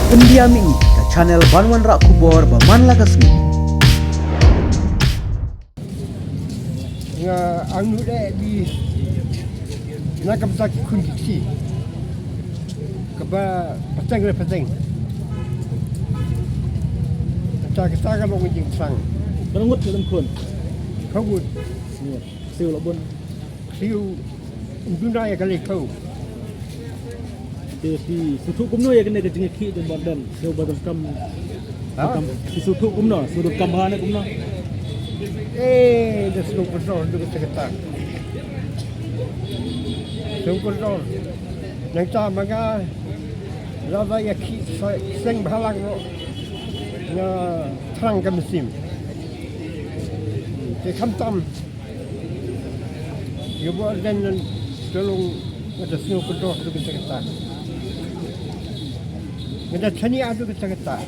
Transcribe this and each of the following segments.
Pendiam ini ke channel Banwan Rak Kubor Baman Lakasmi. Anu deh di nak kebesak khun kecil, keba peteng le peteng. Kita kalau ngejing sang, ngut dalam khun. kau buat Ksiew labun. siu dunia yang kali kau. Di sutu kumno ya kena kejengki ki dan badan. Ksiew badan kam. Di sutu kumno, sutu kam bahana kumno. Dah sebelum kontrol tu kita. Sebelum kontrol. Yang tak maka lava ya ki seng bahalang lo. Na terang ke musim. Dia kamtam. Dia buat dan tolong ada snow kontrol tu kita. Ada tania tu kita.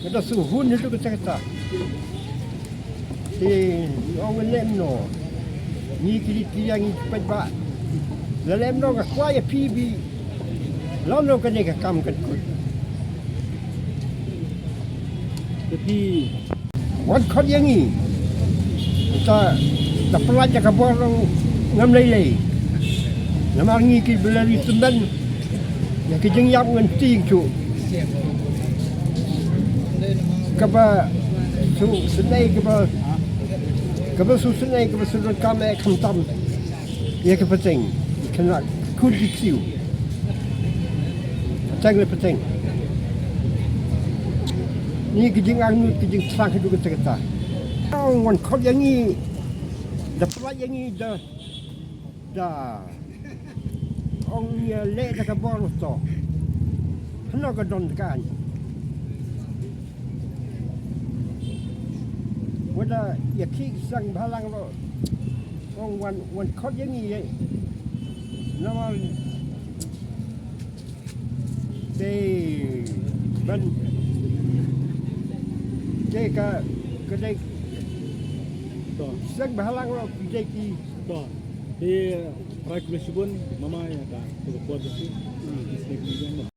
Ada suhun itu kita. Orang lem no, ni kiri yang cepat ba, lem no kat kuaya PB, lalu no kena kam kat kut. Tapi Wan kau yang ni, kita dah pelajar kabar orang ngam lelai, nama ni kiri belari semban, yang kejeng yang nganti tu, kabar senai kabar. Kalau susunai kalau susun kami kamtam, ia kepenting, kena khun ksiew, penting le penting. Ni kejeng ngut kejeng terang itu kita. Orang kau yang ni, dah pelaj yang ni dah, orang ni leh dah kabar tu, hendak kedon kan. Wada ya ki sang balang lo orang wan kau yang ni nama ban kedai sang balang lo kedai ki di rakyat Malaysia pun mama ya kan, tu buat tu.